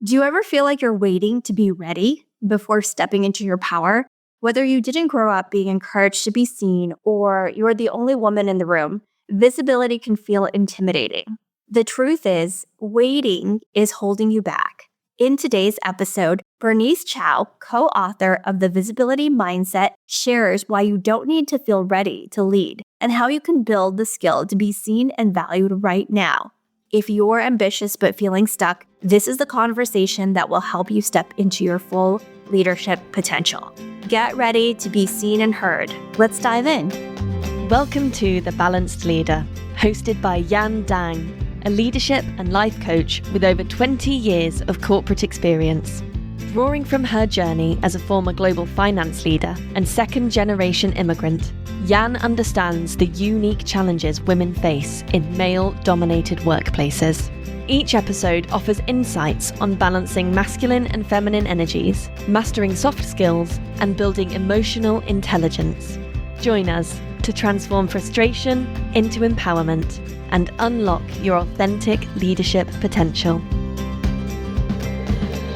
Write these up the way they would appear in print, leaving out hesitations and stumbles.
Do you ever feel like you're waiting to be ready before stepping into your power? Whether you didn't grow up being encouraged to be seen or you're the only woman in the room, visibility can feel intimidating. The truth is, waiting is holding you back. In today's episode, Bernice Chao, co-author of The Visibility Mindset, shares why you don't need to feel ready to lead and how you can build the skill to be seen and valued right now. If you're ambitious but feeling stuck, this is the conversation that will help you step into your full leadership potential. Get ready to be seen and heard. Let's dive in. Welcome to The Balanced Leader, hosted by Yan Dang, a leadership and life coach with over 20 years of corporate experience. Drawing from her journey as a former global finance leader and second-generation immigrant, Yan understands the unique challenges women face in male-dominated workplaces. Each episode offers insights on balancing masculine and feminine energies, mastering soft skills, and building emotional intelligence. Join us to transform frustration into empowerment and unlock your authentic leadership potential.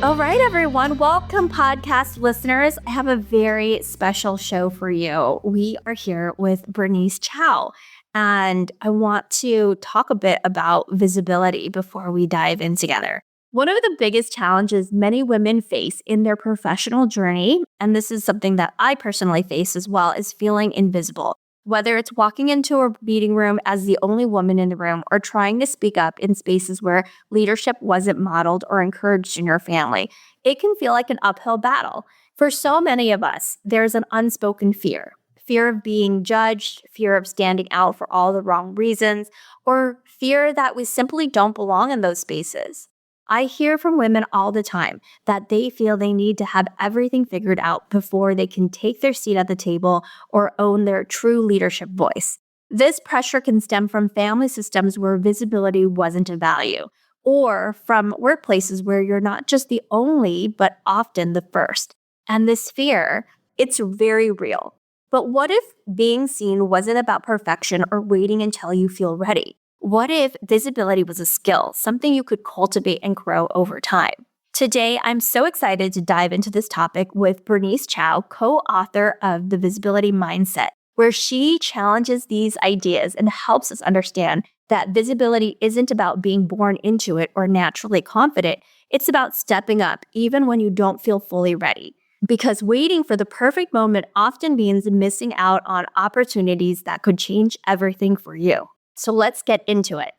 All right, everyone. Welcome, podcast listeners. I have a very special show for you. We are here with Bernice Chao, and I want to talk a bit about visibility before we dive in together. One of the biggest challenges many women face in their professional journey, and this is something that I personally face as well, is feeling invisible. Whether it's walking into a meeting room as the only woman in the room or trying to speak up in spaces where leadership wasn't modeled or encouraged in your family, it can feel like an uphill battle. For so many of us, there's an unspoken fear. Fear of being judged, fear of standing out for all the wrong reasons, or fear that we simply don't belong in those spaces. I hear from women all the time that they feel they need to have everything figured out before they can take their seat at the table or own their true leadership voice. This pressure can stem from family systems where visibility wasn't a value, or from workplaces where you're not just the only, but often the first. And this fear, it's very real. But what if being seen wasn't about perfection or waiting until you feel ready? What if visibility was a skill, something you could cultivate and grow over time? Today, I'm so excited to dive into this topic with Bernice Chao, co-author of The Visibility Mindset, where she challenges these ideas and helps us understand that visibility isn't about being born into it or naturally confident. It's about stepping up even when you don't feel fully ready. Because waiting for the perfect moment often means missing out on opportunities that could change everything for you. So let's get into it.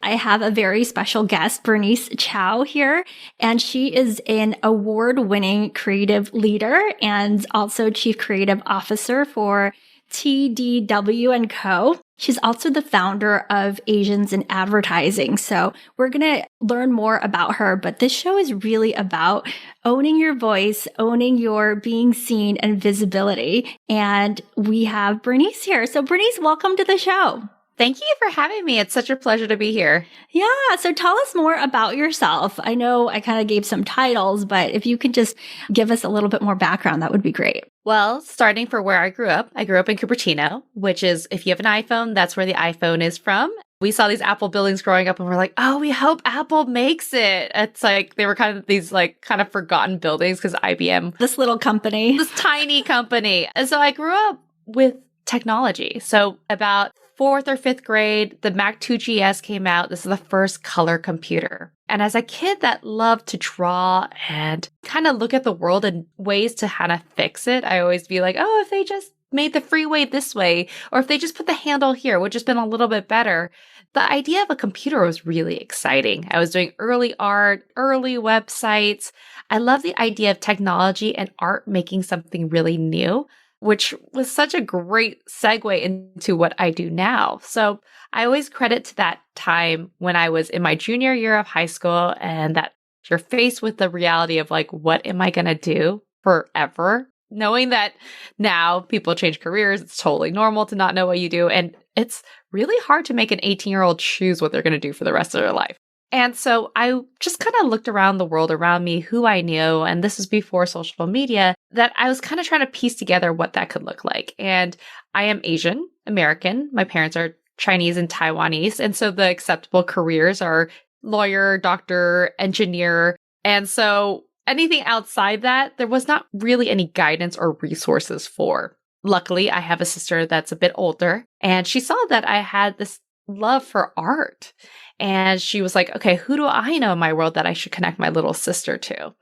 I have a very special guest, Bernice Chao, here, and she is an award-winning creative leader and also Chief Creative Officer for TDW & Co. She's also the founder of Asians in Advertising. So we're going to learn more about her, but this show is really about owning your voice, owning your being seen and visibility. And we have Bernice here. So Bernice, welcome to the show. Thank you for having me. It's such a pleasure to be here. Yeah. So tell us more about yourself. I know I kind of gave some titles, but if you could just give us a little bit more background, that would be great. Well, starting for where I grew up in Cupertino, which is, if you have an iPhone, that's where the iPhone is from. We saw these Apple buildings growing up and we're like, oh, we hope Apple makes it. It's like, they were kind of these like kind of forgotten buildings because IBM, this little company, this tiny company. And so I grew up with technology. So about fourth or fifth grade, the Mac 2GS came out. This is the first color computer. And as a kid that loved to draw and kind of look at the world and ways to kind of fix it, I always be like, oh, if they just made the freeway this way, or if they just put the handle here, would just been a little bit better. The idea of a computer was really exciting. I was doing early art, early websites. I love the idea of technology and art making something really new, which was such a great segue into what I do now. So I always credit to that time when I was in my junior year of high school and that you're faced with the reality of like, what am I going to do forever? Knowing that now people change careers, it's totally normal to not know what you do. And it's really hard to make an 18-year-old choose what they're going to do for the rest of their life. And so I just kind of looked around the world around me, who I knew, and this was before social media, that I was kind of trying to piece together what that could look like. And I am Asian American. My parents are Chinese and Taiwanese. And so the acceptable careers are lawyer, doctor, engineer. And so anything outside that, there was not really any guidance or resources for. Luckily, I have a sister that's a bit older, and she saw that I had this love for art. And she was like, okay, who do I know in my world that I should connect my little sister to?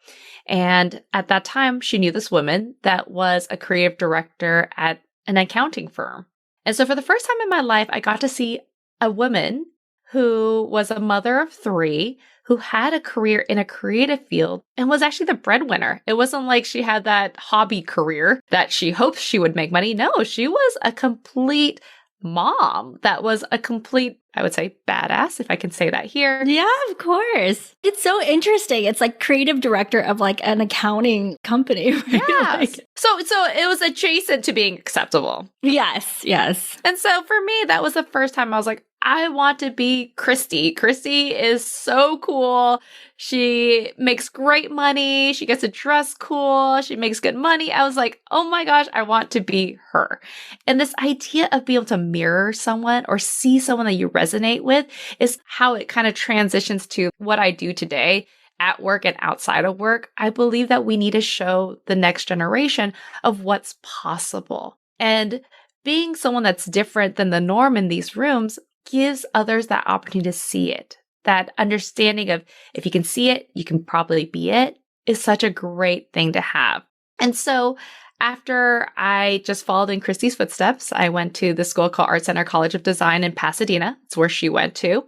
And at that time, she knew this woman that was a creative director at an accounting firm. And so for the first time in my life, I got to see a woman who was a mother of 3, who had a career in a creative field and was actually the breadwinner. It wasn't like she had that hobby career that she hoped she would make money. No, she was a complete mom that was a complete, I would say, badass, if I can say that here. Yeah, of course. It's so interesting. It's like creative director of like an accounting company, right? Yeah. Like, so it was adjacent to being acceptable. yes, yes. And so for me, that was the first time I was like, I want to be Christy. Christy is so cool. She makes great money. She gets to dress cool. She makes good money. I was like, oh my gosh, I want to be her. And this idea of being able to mirror someone or see someone that you resonate with is how it kind of transitions to what I do today at work and outside of work. I believe that we need to show the next generation of what's possible. And being someone that's different than the norm in these rooms gives others that opportunity to see it. That understanding of if you can see it, you can probably be it is such a great thing to have. And so after I just followed in Christy's footsteps, I went to the school called Art Center College of Design in Pasadena. It's where she went to.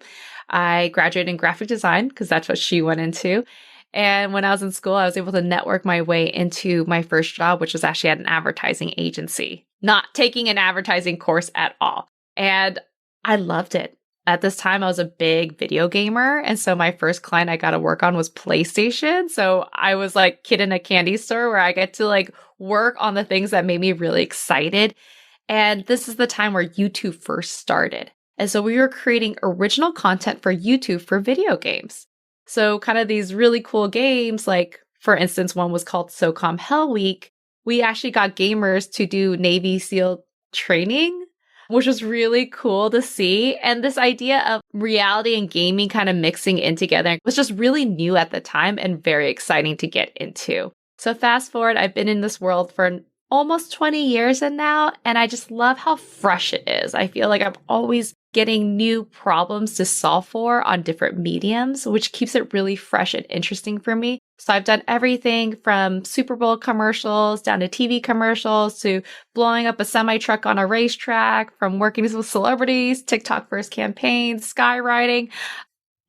I graduated in graphic design because that's what she went into. And when I was in school, I was able to network my way into my first job, which was actually at an advertising agency, not taking an advertising course at all. And I loved it. At this time, I was a big video gamer. And so my first client I got to work on was PlayStation. So I was like kid in a candy store where I get to like work on the things that made me really excited. And this is the time where YouTube first started. And so we were creating original content for YouTube for video games. So kind of these really cool games, like for instance, one was called SOCOM Hell Week. We actually got gamers to do Navy SEAL training, which was really cool to see. And this idea of reality and gaming kind of mixing in together was just really new at the time and very exciting to get into. So fast forward, I've been in this world for almost 20 years now, and I just love how fresh it is. I feel like I'm always getting new problems to solve for on different mediums, which keeps it really fresh and interesting for me. So I've done everything from Super Bowl commercials down to TV commercials to blowing up a semi-truck on a racetrack, from working with celebrities, TikTok first campaigns, skywriting.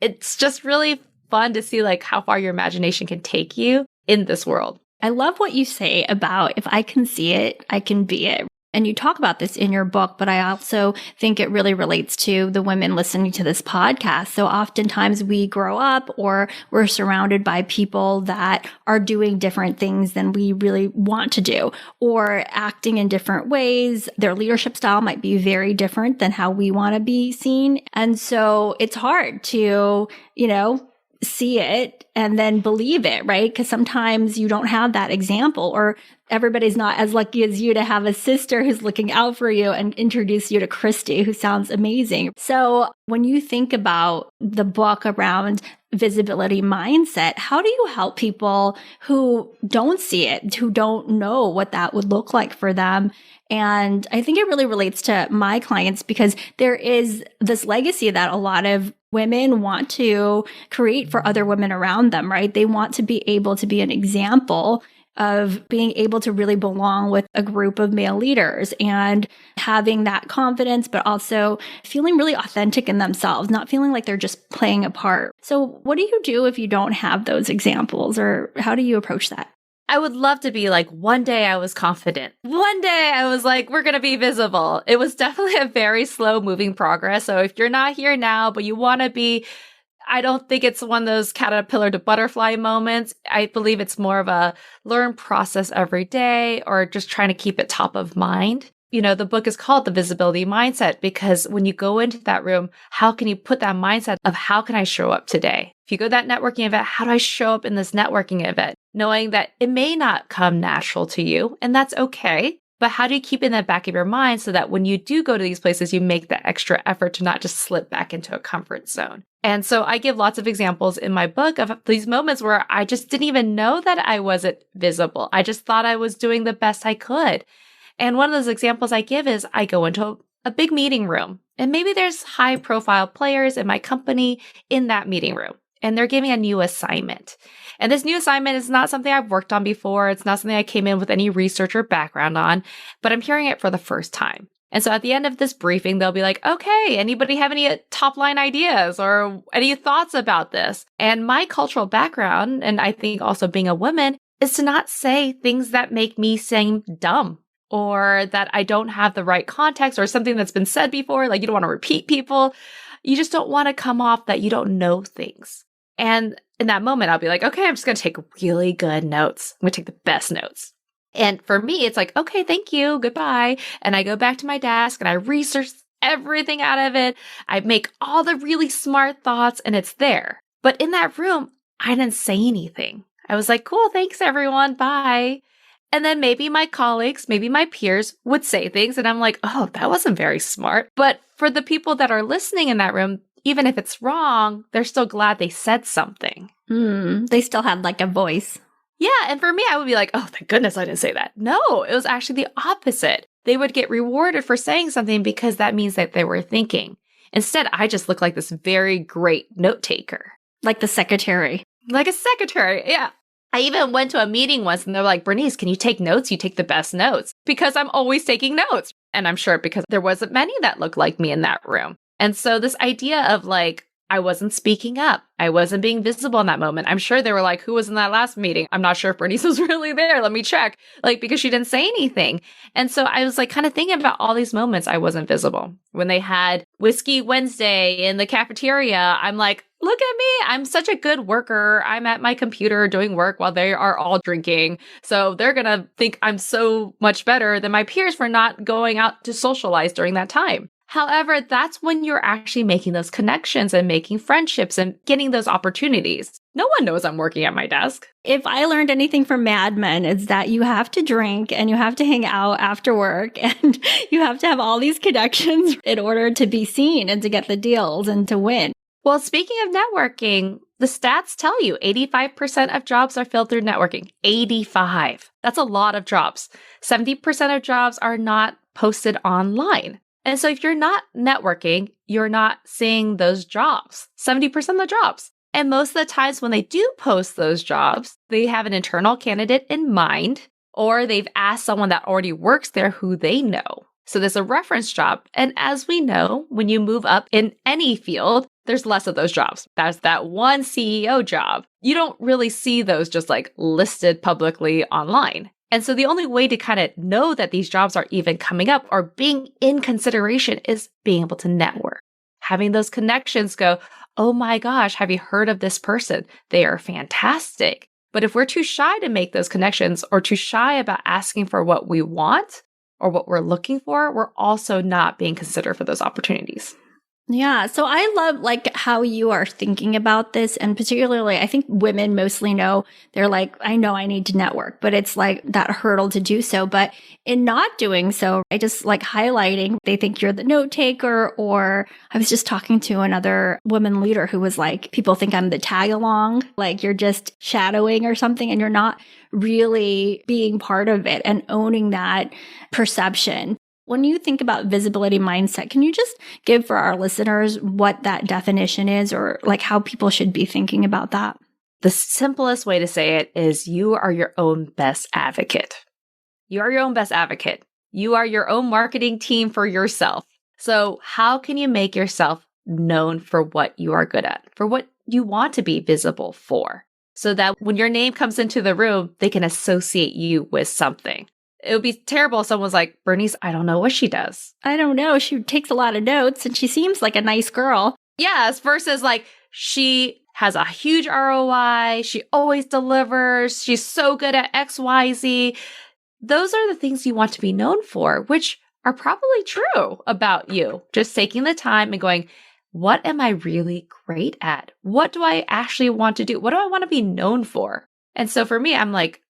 It's just really fun to see like how far your imagination can take you in this world. I love what you say about if I can see it, I can be it. And you talk about this in your book, but I also think it really relates to the women listening to this podcast. So oftentimes we grow up or we're surrounded by people that are doing different things than we really want to do or acting in different ways. Their leadership style might be very different than how we want to be seen. And so it's hard to, see it and then believe it, right? Because sometimes you don't have that example, or everybody's not as lucky as you to have a sister who's looking out for you and introduce you to Christy, who sounds amazing. So when you think about the book around visibility mindset, how do you help people who don't see it, who don't know what that would look like for them? And I think it really relates to my clients because there is this legacy that a lot of women want to create for other women around them, right? They want to be able to be an example of being able to really belong with a group of male leaders and having that confidence, but also feeling really authentic in themselves, not feeling like they're just playing a part. So what do you do if you don't have those examples, or how do you approach that? I would love to be like, one day I was confident. One day I was like, we're going to be visible. It was definitely a very slow moving progress. So if you're not here now, but you want to be, I don't think it's one of those caterpillar to butterfly moments. I believe it's more of a learn process every day, or just trying to keep it top of mind. The book is called The Visibility Mindset because when you go into that room, how can you put that mindset of how can I show up today? If you go to that networking event, how do I show up in this networking event? Knowing that it may not come natural to you, and that's okay. But how do you keep in the back of your mind so that when you do go to these places, you make that extra effort to not just slip back into a comfort zone? And so I give lots of examples in my book of these moments where I just didn't even know that I wasn't visible. I just thought I was doing the best I could. And one of those examples I give is I go into a big meeting room, and maybe there's high profile players in my company in that meeting room, and they're giving a new assignment. And this new assignment is not something I've worked on before. It's not something I came in with any research or background on, but I'm hearing it for the first time. And so at the end of this briefing, they'll be like, okay, anybody have any top line ideas or any thoughts about this? And my cultural background, and I think also being a woman, is to not say things that make me seem dumb or that I don't have the right context or something that's been said before. Like, you don't want to repeat people. You just don't want to come off that you don't know things. And in that moment, I'll be like, okay, I'm just going to take really good notes. I'm going to take the best notes. And for me, it's like, okay, thank you, goodbye. And I go back to my desk and I research everything out of it. I make all the really smart thoughts and it's there. But in that room, I didn't say anything. I was like, cool, thanks everyone, bye. And then maybe my colleagues, maybe my peers would say things and I'm like, oh, that wasn't very smart. But for the people that are listening in that room, even if it's wrong, they're still glad they said something. They still had like a voice. Yeah. And for me, I would be like, oh, thank goodness I didn't say that. No, it was actually the opposite. They would get rewarded for saying something because that means that they were thinking. Instead, I just look like this very great note taker. Like the secretary. Like a secretary. Yeah. I even went to a meeting once and they're like, Bernice, can you take notes? You take the best notes. Because I'm always taking notes. And I'm sure because there wasn't many that looked like me in that room. And so this idea of like, I wasn't speaking up. I wasn't being visible in that moment. I'm sure they were like, who was in that last meeting? I'm not sure if Bernice was really there. Let me check. Like, because she didn't say anything. And so I was like kind of thinking about all these moments I wasn't visible. When they had Whiskey Wednesday in the cafeteria, I'm like, look at me. I'm such a good worker. I'm at my computer doing work while they are all drinking. So they're going to think I'm so much better than my peers for not going out to socialize during that time. However, that's when you're actually making those connections and making friendships and getting those opportunities. No one knows I'm working at my desk. If I learned anything from Mad Men, it's that you have to drink and you have to hang out after work and you have to have all these connections in order to be seen and to get the deals and to win. Well, speaking of networking, the stats tell you 85% of jobs are filled through networking. 85. That's a lot of jobs. 70% of jobs are not posted online. And so if you're not networking, you're not seeing those jobs, 70% of the jobs. And most of the times when they do post those jobs, they have an internal candidate in mind, or they've asked someone that already works there who they know. So there's a reference job. And as we know, when you move up in any field, there's less of those jobs. There's that one CEO job. You don't really see those just like listed publicly online. And so the only way to kind of know that these jobs are even coming up or being in consideration is being able to network. Having those connections go, oh my gosh, have you heard of this person? They are fantastic. But if we're too shy to make those connections or too shy about asking for what we want or what we're looking for, we're also not being considered for those opportunities. Yeah. So I love like how you are thinking about this. And particularly, I think women mostly know they're like, I know I need to network, but it's like that hurdle to do so. But in not doing so, I just like highlighting, they think you're the note taker. Or I was just talking to another woman leader who was like, people think I'm the tag along, like you're just shadowing or something and you're not really being part of it and owning that perception. When you think about visibility mindset, can you just give for our listeners what that definition is or like how people should be thinking about that? The simplest way to say it is you are your own best advocate. You are your own best advocate. You are your own marketing team for yourself. So how can you make yourself known for what you are good at, for what you want to be visible for, so that when your name comes into the room, they can associate you with something? It would be terrible if someone was like, Bernice, I don't know what she does. I don't know. She takes a lot of notes and she seems like a nice girl. Yes, versus like she has a huge ROI. She always delivers. She's so good at XYZ. Those are the things you want to be known for, which are probably true about you. Just taking the time and going, what am I really great at? What do I actually want to do? What do I want to be known for? And so for me, I'm like,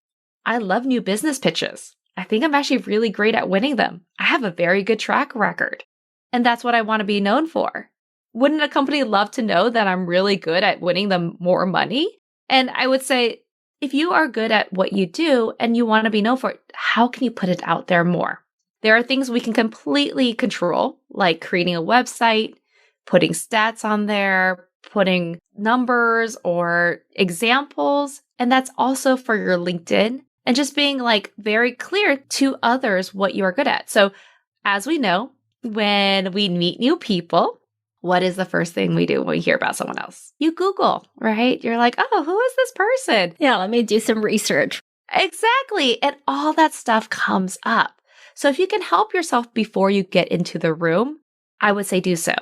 I love new business pitches. I think I'm actually really great at winning them. I have a very good track record. And that's what I want to be known for. wouldn't a company love to know that I'm really good at winning them more money? And I would say, if you are good at what you do and you want to be known for it, how can you put it out there more? There are things we can completely control, like creating a website, putting stats on there, putting numbers or examples. And that's also for your LinkedIn and just being like very clear to others what you are good at. So as we know, when we meet new people, what is the first thing we do when we hear about someone else? You Google, right? You're like, oh, who is this person? Yeah, let me do some research. Exactly. And all that stuff comes up. So if you can help yourself before you get into the room, I would say do so.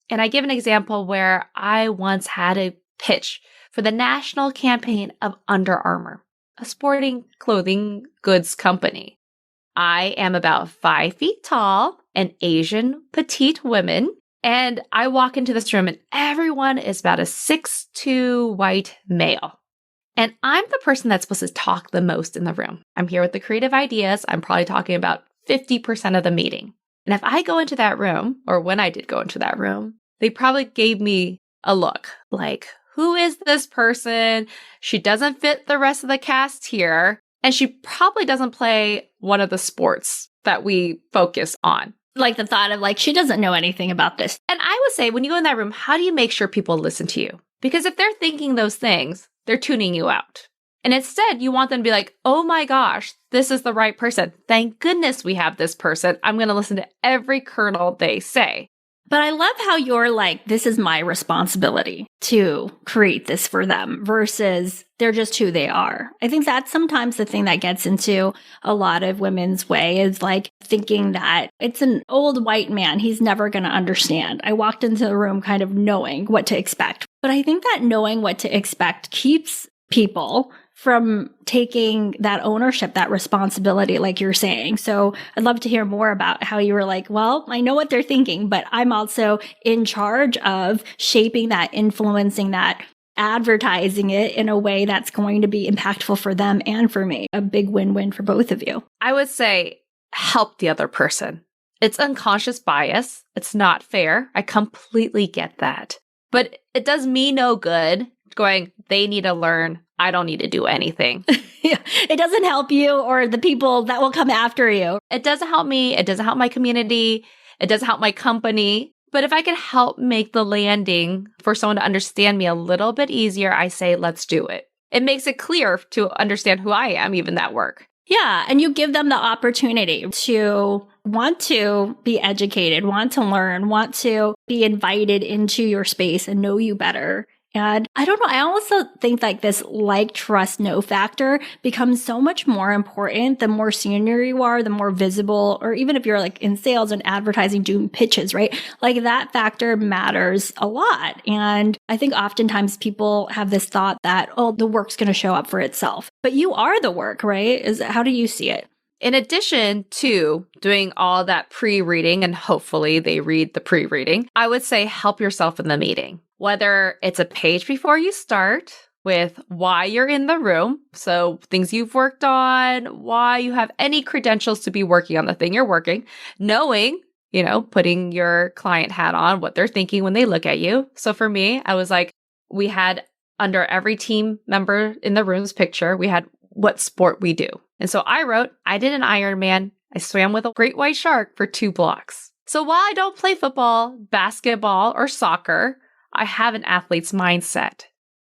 And I give an example where I once had a pitch for the national campaign of Under Armour, a sporting clothing goods company. I am about 5 feet tall, an Asian petite woman, and I walk into this room and everyone is about a 6'2" white male. And I'm the person that's supposed to talk the most in the room. I'm here with the creative ideas. I'm probably talking about 50% of the meeting. And if I go into that room, or when I did go into that room, they probably gave me a look like, who is this person? She doesn't fit the rest of the cast here. And she probably doesn't play one of the sports that we focus on. Like the thought of like, she doesn't know anything about this. And I would say when you go in that room, how do you make sure people listen to you? Because if they're thinking those things, they're tuning you out. And instead, you want them to be like, oh my gosh, this is the right person. Thank goodness we have this person. I'm going to listen to every kernel they say. But I love how you're like, this is my responsibility to create this for them versus they're just who they are. I think that's sometimes the thing that gets into a lot of women's way is like thinking that it's an old white man. He's never going to understand. I walked into the room kind of knowing what to expect. But I think that knowing what to expect keeps people from taking that ownership, that responsibility, like you're saying. So I'd love to hear more about how you were like, well, I know what they're thinking, but I'm also in charge of shaping that, influencing that, advertising it in a way that's going to be impactful for them and for me. A big win-win for both of you. I would say help the other person. It's unconscious bias. It's not fair. I completely get that. But it does me no good going, they need to learn. I don't need to do anything. It doesn't help you or the people that will come after you. It doesn't help me. It doesn't help my community. It doesn't help my company. But if I could help make the landing for someone to understand me a little bit easier, I say, let's do it. It makes it clear to understand who I am, even that work. Yeah. And you give them the opportunity to want to be educated, want to learn, want to be invited into your space and know you better. And I don't know, I also think like this like, trust, know factor becomes so much more important the more senior you are, the more visible, or even if you're like in sales and advertising, doing pitches, right? Like that factor matters a lot. And I think oftentimes people have this thought that, oh, the work's going to show up for itself. But you are the work, right? How do you see it? In addition to doing all that pre-reading, and hopefully they read the pre-reading, I would say help yourself in the meeting. Whether it's a page before you start with why you're in the room, so things you've worked on, why you have any credentials to be working on the thing you're working, knowing, putting your client hat on, what they're thinking when they look at you. So for me, I was like, we had under every team member in the room's picture, we had what sport we do. And so I wrote, I did an Ironman. I swam with a great white shark for 2 blocks. So while I don't play football, basketball, or soccer, I have an athlete's mindset.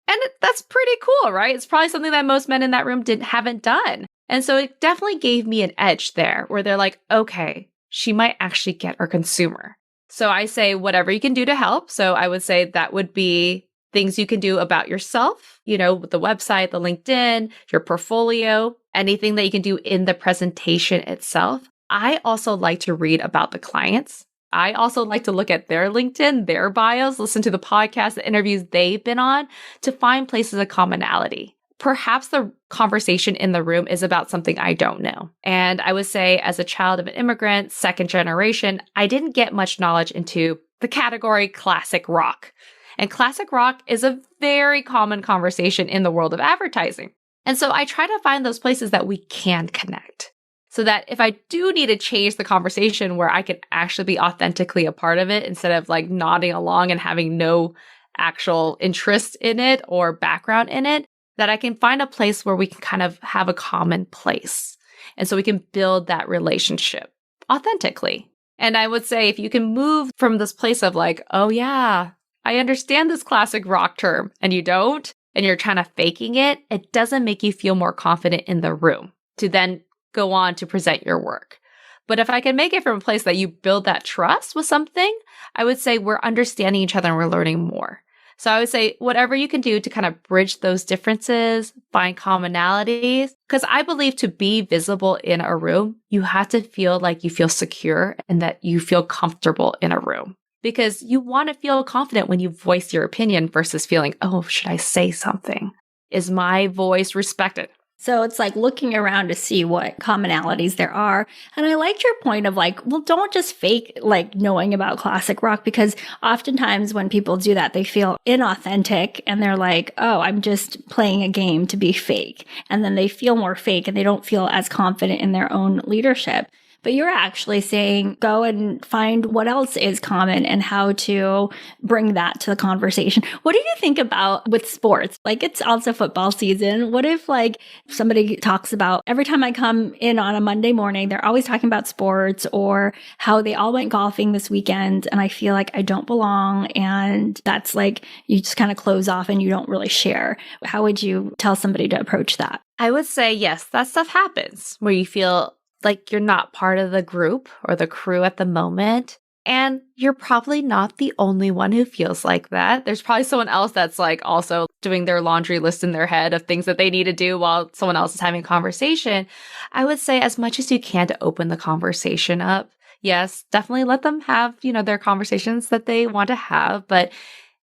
And that's pretty cool, right? It's probably something that most men in that room haven't done. And so it definitely gave me an edge there where they're like, okay, she might actually get our consumer. So I say whatever you can do to help. So I would say that would be things you can do about yourself, with the website, the LinkedIn, your portfolio, anything that you can do in the presentation itself. I also like to read about the clients. I also like to look at their LinkedIn, their bios, listen to the podcasts, the interviews they've been on to find places of commonality. Perhaps the conversation in the room is about something I don't know. And I would say as a child of an immigrant, second generation, I didn't get much knowledge into the category classic rock. And classic rock is a very common conversation in the world of advertising. And so I try to find those places that we can connect. so that if I do need to change the conversation where I can actually be authentically a part of it instead of like nodding along and having no actual interest in it or background in it, that I can find a place where we can kind of have a common place. And so we can build that relationship authentically. And I would say if you can move from this place of like, oh yeah, I understand this classic rock term, and you don't, and you're kind of faking it, it doesn't make you feel more confident in the room to then go on to present your work. But if I can make it from a place that you build that trust with something, I would say we're understanding each other and we're learning more. So I would say whatever you can do to kind of bridge those differences, find commonalities, because I believe to be visible in a room, you have to feel like you feel secure and that you feel comfortable in a room. Because you want to feel confident when you voice your opinion versus feeling, oh, should I say something? Is my voice respected? So it's like looking around to see what commonalities there are. And I liked your point of like, well, don't just fake like knowing about classic rock, because oftentimes when people do that, they feel inauthentic and they're like, oh, I'm just playing a game to be fake. And then they feel more fake and they don't feel as confident in their own leadership. But you're actually saying go and find what else is common and how to bring that to the conversation. What do you think about with sports? Like, it's also football season. What if like somebody talks about every time I come in on a Monday morning, they're always talking about sports or how they all went golfing this weekend and I feel like I don't belong. And that's like, you just kind of close off and you don't really share. How would you tell somebody to approach that? I would say, yes, that stuff happens where you feel like you're not part of the group or the crew at the moment. And you're probably not the only one who feels like that. There's probably someone else that's like also doing their laundry list in their head of things that they need to do while someone else is having a conversation. I would say as much as you can to open the conversation up. Yes, definitely let them have, their conversations that they want to have. But,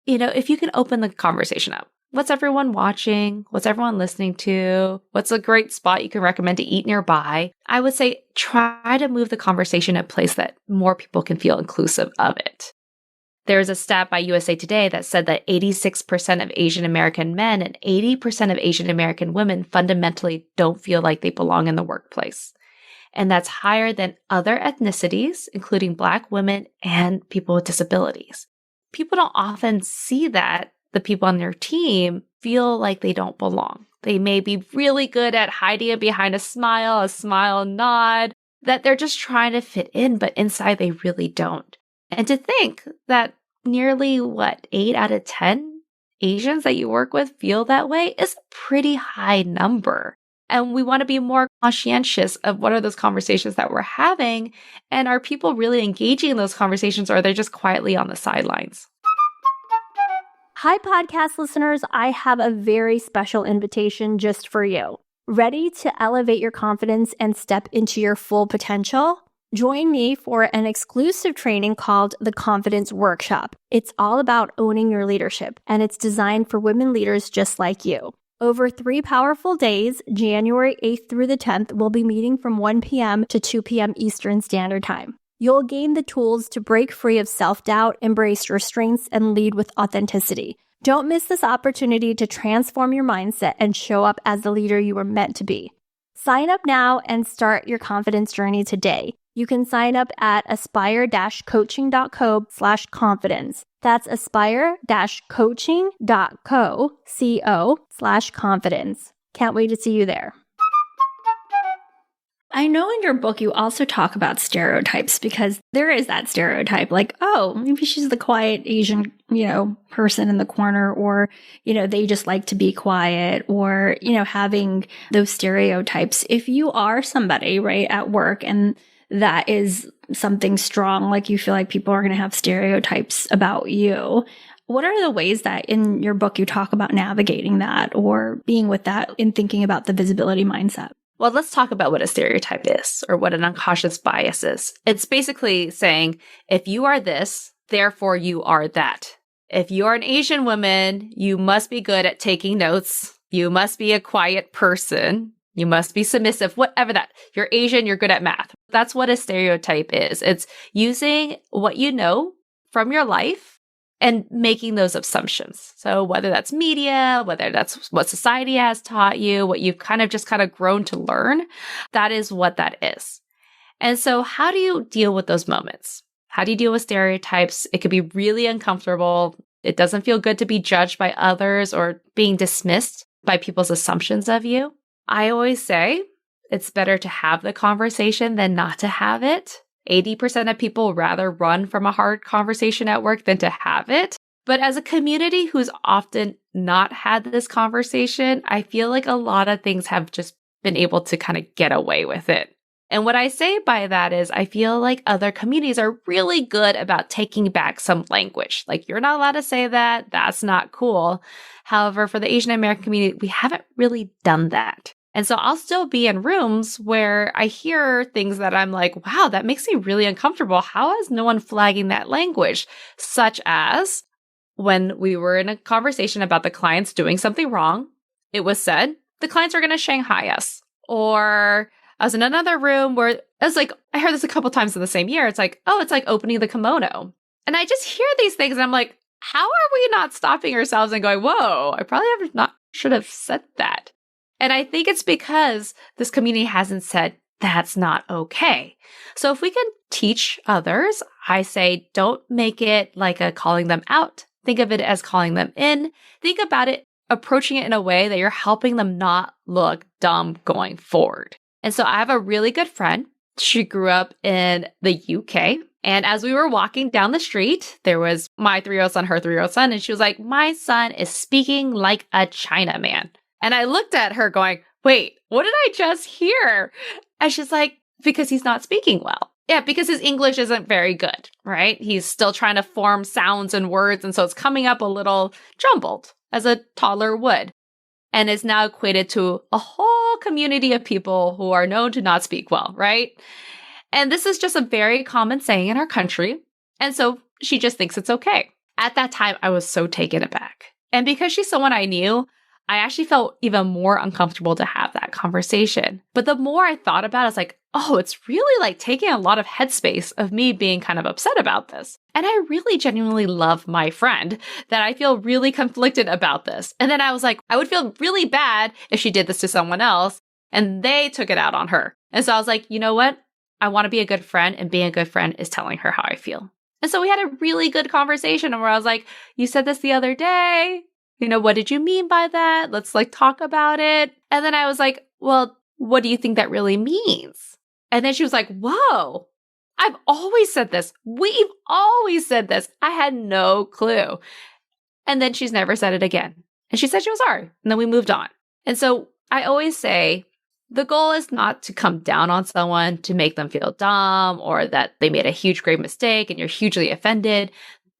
if you can open the conversation up. What's everyone watching? What's everyone listening to? What's a great spot you can recommend to eat nearby? I would say try to move the conversation in a place that more people can feel inclusive of it. There's a stat by USA Today that said that 86% of Asian American men and 80% of Asian American women fundamentally don't feel like they belong in the workplace. And that's higher than other ethnicities, including Black women and people with disabilities. People don't often see that the people on their team feel like they don't belong. They may be really good at hiding it behind a smile nod, that they're just trying to fit in, but inside they really don't. And to think that nearly, 8 out of 10 Asians that you work with feel that way is a pretty high number. And we want to be more conscientious of what are those conversations that we're having, and are people really engaging in those conversations, or are they just quietly on the sidelines? Hi, podcast listeners. I have a very special invitation just for you. Ready to elevate your confidence and step into your full potential? Join me for an exclusive training called the Confidence Workshop. It's all about owning your leadership, and it's designed for women leaders just like you. Over 3 powerful days, January 8th through the 10th, we'll be meeting from 1 p.m. to 2 p.m. Eastern Standard Time. You'll gain the tools to break free of self-doubt, embrace your strengths, and lead with authenticity. Don't miss this opportunity to transform your mindset and show up as the leader you were meant to be. Sign up now and start your confidence journey today. You can sign up at aspire-coaching.co/confidence. That's aspire-coaching.co/confidence. Can't wait to see you there. I know in your book you also talk about stereotypes, because there is that stereotype like, oh, maybe she's the quiet Asian, person in the corner, or, they just like to be quiet, or, having those stereotypes. If you are somebody, right, at work, and that is something strong, like you feel like people are going to have stereotypes about you, what are the ways that in your book you talk about navigating that or being with that in thinking about the visibility mindset? Well, let's talk about what a stereotype is, or what an unconscious bias is. It's basically saying, if you are this, therefore you are that. If you are an Asian woman, you must be good at taking notes. You must be a quiet person. You must be submissive, whatever that. You're Asian, you're good at math. That's what a stereotype is. It's using what you know from your life and making those assumptions. So whether that's media, whether that's what society has taught you, what you've kind of grown to learn, that is what that is. And so how do you deal with those moments? How do you deal with stereotypes? It could be really uncomfortable. It doesn't feel good to be judged by others or being dismissed by people's assumptions of you. I always say it's better to have the conversation than not to have it. 80% of people rather run from a hard conversation at work than to have it. But as a community who's often not had this conversation, I feel like a lot of things have just been able to kind of get away with it. And what I say by that is I feel like other communities are really good about taking back some language. Like, you're not allowed to say that. That's not cool. However, for the Asian American community, we haven't really done that. And so I'll still be in rooms where I hear things that I'm like, wow, that makes me really uncomfortable. How is no one flagging that language? Such as when we were in a conversation about the clients doing something wrong, it was said, the clients are going to Shanghai us. Or I was in another room where it was like, I heard this a couple times in the same year. It's like, oh, it's like opening the kimono. And I just hear these things and I'm like, how are we not stopping ourselves and going, whoa, I probably should have said that. And I think it's because this community hasn't said that's not okay. So if we can teach others, I say, don't make it like a calling them out. Think of it as calling them in. Think about it, approaching it in a way that you're helping them not look dumb going forward. And so I have a really good friend. She grew up in the UK. And as we were walking down the street, there was my 3-year-old son, her 3-year-old son. And she was like, my son is speaking like a Chinaman. And I looked at her going, wait, what did I just hear? And she's like, because he's not speaking well. Yeah, because his English isn't very good, right? He's still trying to form sounds and words. And so it's coming up a little jumbled, as a toddler would. And is now equated to a whole community of people who are known to not speak well, right? And this is just a very common saying in our country. And so she just thinks it's okay. At that time, I was so taken aback. And because she's someone I knew, I actually felt even more uncomfortable to have that conversation. But the more I thought about it, I was like, oh, it's really like taking a lot of headspace of me being kind of upset about this. And I really genuinely love my friend that I feel really conflicted about this. And then I was like, I would feel really bad if she did this to someone else and they took it out on her. And so I was like, you know what? I want to be a good friend, and being a good friend is telling her how I feel. And so we had a really good conversation where I was like, you said this the other day. What did you mean by that? Let's talk about it. And then I was like, well, what do you think that really means? And then she was like, whoa, I've always said this. We've always said this. I had no clue. And then she's never said it again. And she said she was sorry. And then we moved on. And so I always say, the goal is not to come down on someone to make them feel dumb or that they made a huge, grave mistake and you're hugely offended.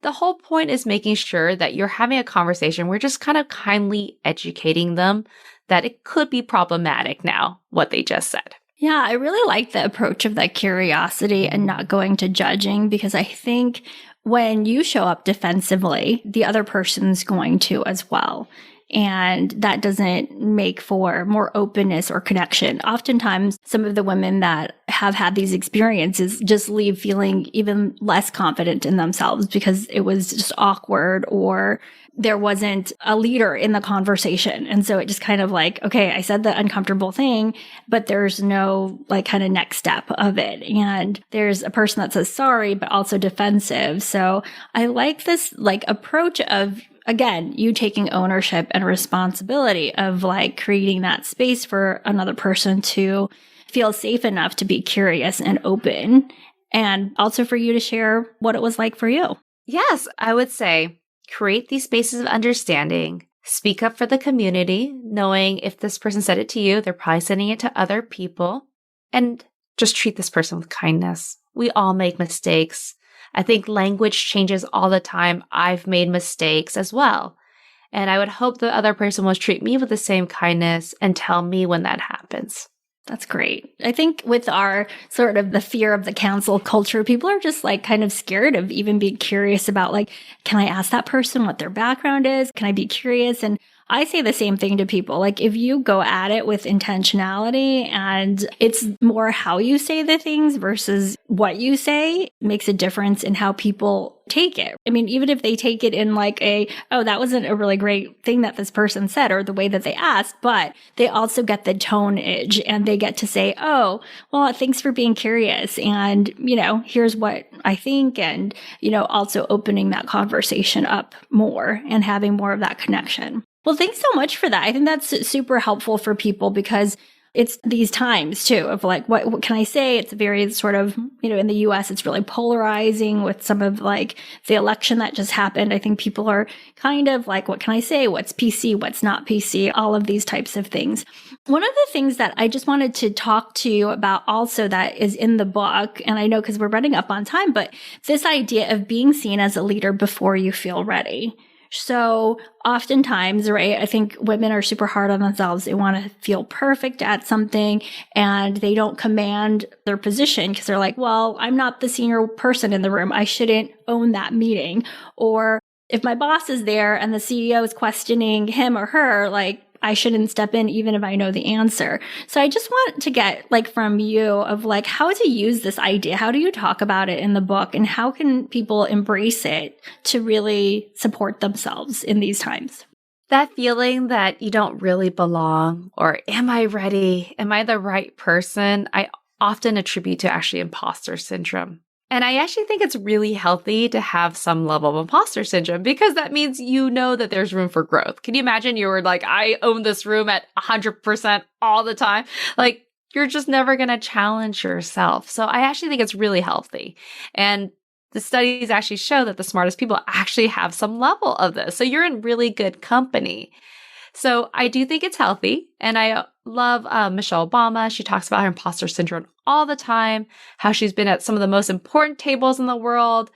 The whole point is making sure that you're having a conversation. We're just kind of kindly educating them that it could be problematic now, what they just said. Yeah, I really like the approach of that curiosity and not going to judging, because I think when you show up defensively, the other person's going to as well. And that doesn't make for more openness or connection. Oftentimes, some of the women that have had these experiences just leave feeling even less confident in themselves because it was just awkward or there wasn't a leader in the conversation. And so it just kind of like, okay, I said the uncomfortable thing, but there's no kind of next step of it. And there's a person that says sorry, but also defensive. So I like this approach of, again, you taking ownership and responsibility of creating that space for another person to feel safe enough to be curious and open, and also for you to share what it was like for you. Yes, I would say create these spaces of understanding, speak up for the community, knowing if this person said it to you, they're probably sending it to other people, and just treat this person with kindness. We all make mistakes. I think language changes all the time. I've made mistakes as well. And I would hope the other person will treat me with the same kindness and tell me when that happens. That's great. I think with our sort of the fear of the cancel culture, people are just kind of scared of even being curious about can I ask that person what their background is? Can I be curious? And I say the same thing to people. Like if you go at it with intentionality and it's more how you say the things versus what you say makes a difference in how people take it. I mean, even if they take it in like oh, that wasn't a really great thing that this person said or the way that they asked, but they also get the tone-age and they get to say, oh, well, thanks for being curious. And, here's what I think. And, also opening that conversation up more and having more of that connection. Well, thanks so much for that. I think that's super helpful for people because it's these times too of like, what can I say? It's very sort of, in the US, it's really polarizing with some of like the election that just happened. I think people are kind of like, what can I say? What's PC? What's not PC? All of these types of things. One of the things that I just wanted to talk to you about also that is in the book, and I know because we're running up on time, but this idea of being seen as a leader before you feel ready. So oftentimes, right, I think women are super hard on themselves. They want to feel perfect at something and they don't command their position because they're like, well, I'm not the senior person in the room. I shouldn't own that meeting. Or if my boss is there and the CEO is questioning him or her, like, I shouldn't step in even if I know the answer. So I just want to get like from you of like how to use this idea. How do you talk about it in the book and how can people embrace it to really support themselves in these times? That feeling that you don't really belong or am I ready? Am I the right person? I often attribute to actually imposter syndrome. And I actually think it's really healthy to have some level of imposter syndrome because that means you know that there's room for growth. Can you imagine you were like, I own this room at 100% all the time? Like, you're just never going to challenge yourself. So I actually think it's really healthy. And the studies actually show that the smartest people actually have some level of this. So you're in really good company. So I do think it's healthy. And I love Michelle Obama. She talks about her imposter syndrome all the time, how she's been at some of the most important tables in the world.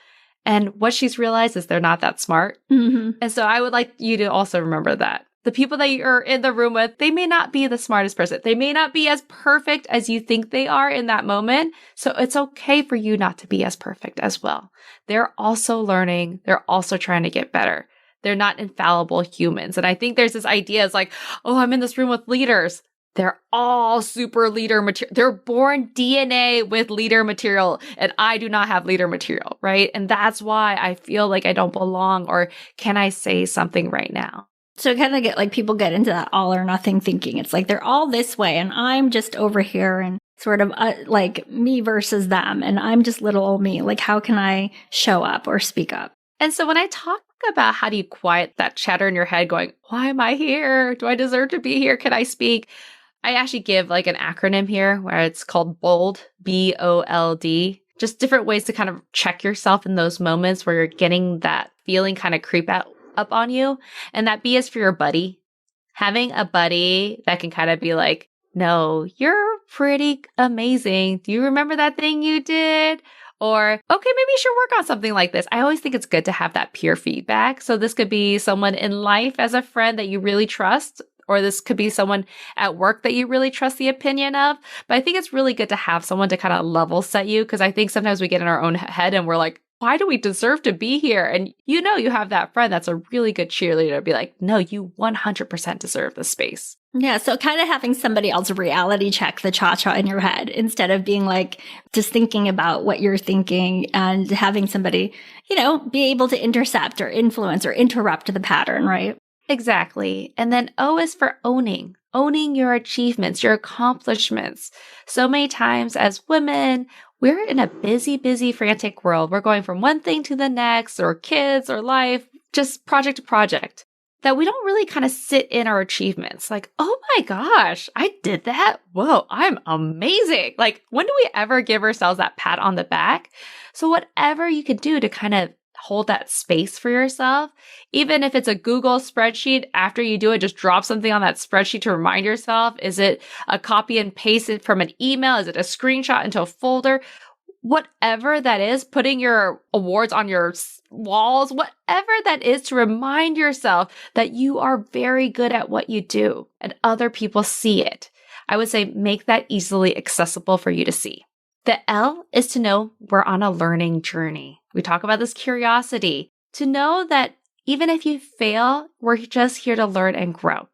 And what she's realized is they're not that smart. Mm-hmm. And so I would like you to also remember that. The people that you're in the room with, they may not be the smartest person. They may not be as perfect as you think they are in that moment. So it's okay for you not to be as perfect as well. They're also learning. They're also trying to get better. They're not infallible humans. And I think there's this idea, it's like, oh, I'm in this room with leaders. They're all super leader material. They're born DNA with leader material. And I do not have leader material, right? And that's why I feel like I don't belong or can I say something right now? So kind of get like people get into that all or nothing thinking. It's like they're all this way and I'm just over here and sort of like me versus them. And I'm just little old me. Like, how can I show up or speak up? And so when I talk about how do you quiet that chatter in your head going, why am I here? Do I deserve to be here? Can I speak? I actually give like an acronym here where it's called BOLD, BOLD, just different ways to kind of check yourself in those moments where you're getting that feeling kind of creep up on you. And that B is for your buddy. Having a buddy that can kind of be like, no, you're pretty amazing. Do you remember that thing you did? Or, okay, maybe you should work on something like this. I always think it's good to have that peer feedback. So this could be someone in life as a friend that you really trust, or this could be someone at work that you really trust the opinion of. But I think it's really good to have someone to kind of level set you, because I think sometimes we get in our own head and we're like, why do we deserve to be here? And you have that friend that's a really good cheerleader to be like, no, you 100% deserve the space. Yeah. So kind of having somebody else reality check the cha-cha in your head instead of being like just thinking about what you're thinking and having somebody, be able to intercept or influence or interrupt the pattern, right? Exactly. And then O is for owning your achievements, your accomplishments. So many times as women, we're in a busy, busy, frantic world. We're going from one thing to the next, or kids or life, just project to project, that we don't really kind of sit in our achievements. Like, oh my gosh, I did that. Whoa, I'm amazing. Like, when do we ever give ourselves that pat on the back? So whatever you can do to kind of hold that space for yourself, even if it's a Google spreadsheet, after you do it, just drop something on that spreadsheet to remind yourself. Is it a copy and paste it from an email? Is it a screenshot into a folder? Whatever that is, putting your awards on your walls, whatever that is, to remind yourself that you are very good at what you do and other people see it. I would say make that easily accessible for you to see. The L is to know we're on a learning journey. We talk about this curiosity, to know that Even if you fail, we're just here to learn and grow.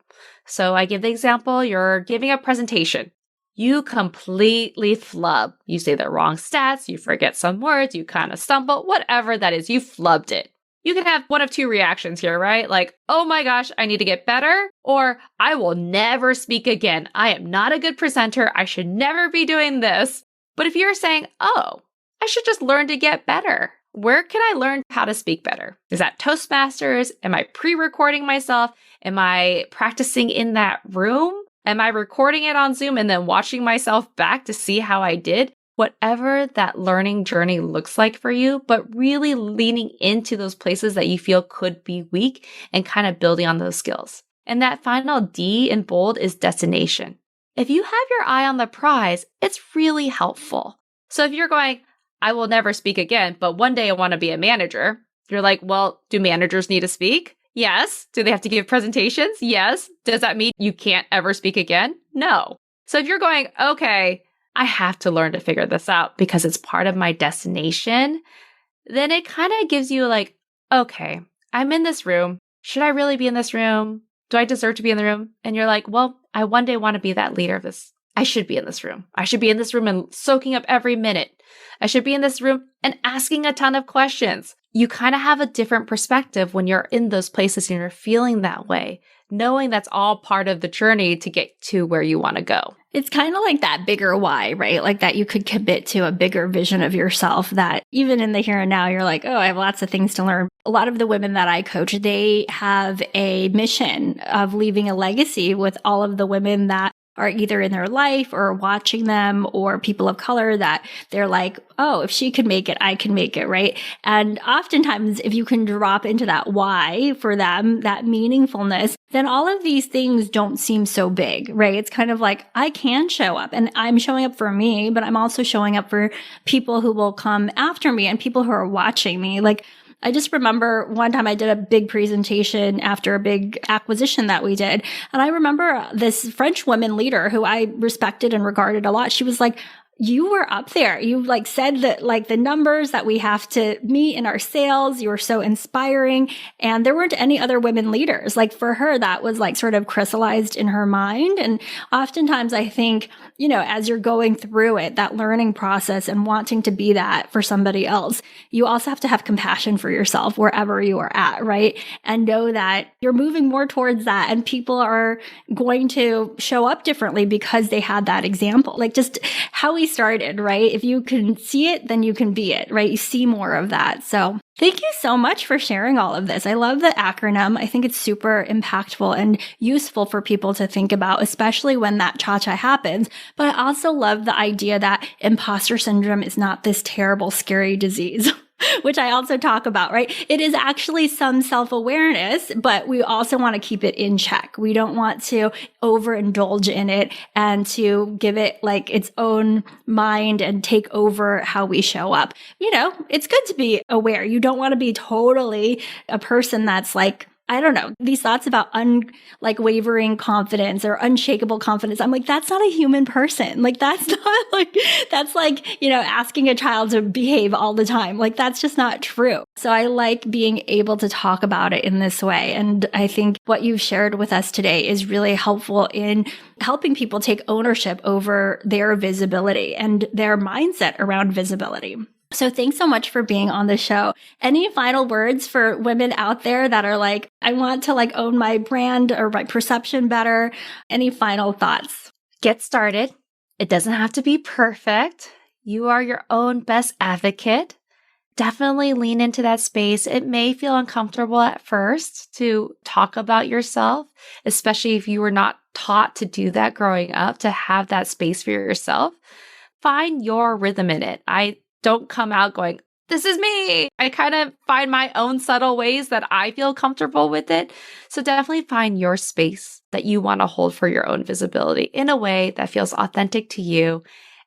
So I give the example, you're giving a presentation. You completely flub. You say the wrong stats, you forget some words, you kind of stumble, whatever that is, you flubbed it. You can have one of two reactions here, right? Like, oh my gosh, I need to get better, or I will never speak again. I am not a good presenter. I should never be doing this. But if you're saying, oh, I should just learn to get better. Where can I learn how to speak better? Is that Toastmasters? Am I pre-recording myself? Am I practicing in that room? Am I recording it on Zoom and then watching myself back to see how I did? Whatever that learning journey looks like for you, but really leaning into those places that you feel could be weak and kind of building on those skills. And that final D in bold is destination. If you have your eye on the prize, it's really helpful. So if you're going, I will never speak again, but one day I want to be a manager, you're like, well, do managers need to speak? Yes. Do they have to give presentations? Yes. Does that mean you can't ever speak again? No. So if you're going, okay, I have to learn to figure this out because it's part of my destination, then it kind of gives you like, okay, I'm in this room. Should I really be in this room? Do I deserve to be in the room? And you're like, well, I one day want to be that leader of this. I should be in this room. I should be in this room and soaking up every minute. I should be in this room and asking a ton of questions. You kind of have a different perspective when you're in those places and you're feeling that way, knowing that's all part of the journey to get to where you want to go. It's kind of like that bigger why, right? Like that you could commit to a bigger vision of yourself that even in the here and now, you're like, oh, I have lots of things to learn. A lot of the women that I coach, they have a mission of leaving a legacy with all of the women that are either in their life or watching them or people of color that they're like, oh, if she can make it, I can make it, right? And oftentimes, if you can drop into that why for them, that meaningfulness, then all of these things don't seem so big, right? It's kind of like, I can show up and I'm showing up for me, but I'm also showing up for people who will come after me and people who are watching me. Like, I just remember one time I did a big presentation after a big acquisition that we did. And I remember this French woman leader who I respected and regarded a lot. She was like, you were up there. You like said that like the numbers that we have to meet in our sales, you were so inspiring. And there weren't any other women leaders. Like for her, that was like sort of crystallized in her mind. And oftentimes I think, you know, as you're going through it, that learning process and wanting to be that for somebody else, you also have to have compassion for yourself wherever you are at, right? And know that you're moving more towards that and people are going to show up differently because they had that example. Like just how we started, right? If you can see it, then you can be it, right? You see more of that. So thank you so much for sharing all of this. I love the acronym. I think it's super impactful and useful for people to think about, especially when that cha-cha happens. But I also love the idea that imposter syndrome is not this terrible, scary disease. Which I also talk about, right? It is actually some self-awareness, but we also want to keep it in check. We don't want to overindulge in it and to give it like its own mind and take over how we show up. You know, it's good to be aware. You don't want to be totally a person that's like, I don't know, these thoughts about wavering confidence or unshakable confidence. I'm like, that's not a human person. Like, that's not like, that's like, you know, asking a child to behave all the time. Like, that's just not true. So I like being able to talk about it in this way. And I think what you've shared with us today is really helpful in helping people take ownership over their visibility and their mindset around visibility. So thanks so much for being on the show. Any final words for women out there that are like, I want to like own my brand or my perception better? Any final thoughts? Get started. It doesn't have to be perfect. You are your own best advocate. Definitely lean into that space. It may feel uncomfortable at first to talk about yourself, especially if you were not taught to do that growing up, to have that space for yourself. Find your rhythm in it. I don't come out going, this is me. I kind of find my own subtle ways that I feel comfortable with it. So definitely find your space that you want to hold for your own visibility in a way that feels authentic to you.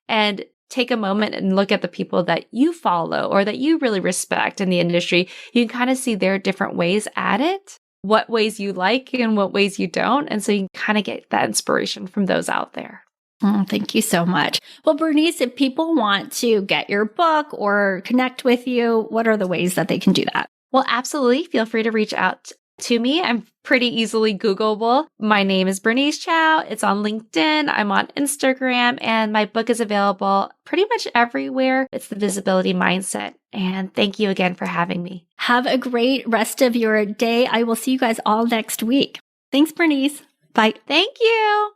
And take a moment and look at the people that you follow or that you really respect in the industry. You can kind of see their different ways at it, what ways you like and what ways you don't. And so you can kind of get that inspiration from those out there. Thank you so much. Well, Bernice, if people want to get your book or connect with you, what are the ways that they can do that? Well, absolutely. Feel free to reach out to me. I'm pretty easily Googleable. My name is Bernice Chao. It's on LinkedIn. I'm on Instagram, and my book is available pretty much everywhere. It's The Visibility Mindset. And thank you again for having me. Have a great rest of your day. I will see you guys all next week. Thanks, Bernice. Bye. Thank you.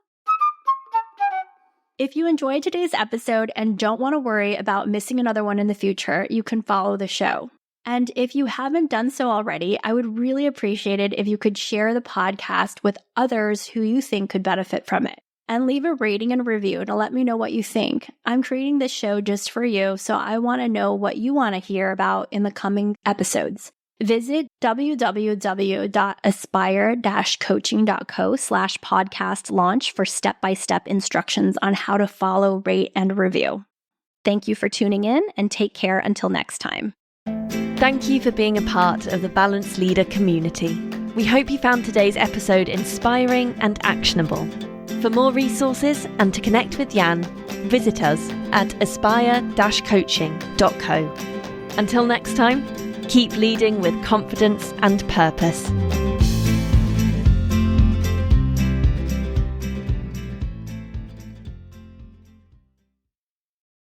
If you enjoyed today's episode and don't want to worry about missing another one in the future, you can follow the show. And if you haven't done so already, I would really appreciate it if you could share the podcast with others who you think could benefit from it. And leave a rating and review to let me know what you think. I'm creating this show just for you, so I want to know what you want to hear about in the coming episodes. Visit www.aspire-coaching.co/podcast launch for step-by-step instructions on how to follow, rate, and review. Thank you for tuning in, and take care until next time. Thank you for being a part of the Balanced Leader community. We hope you found today's episode inspiring and actionable. For more resources and to connect with Jan, visit us at aspire-coaching.co. Until next time, keep leading with confidence and purpose.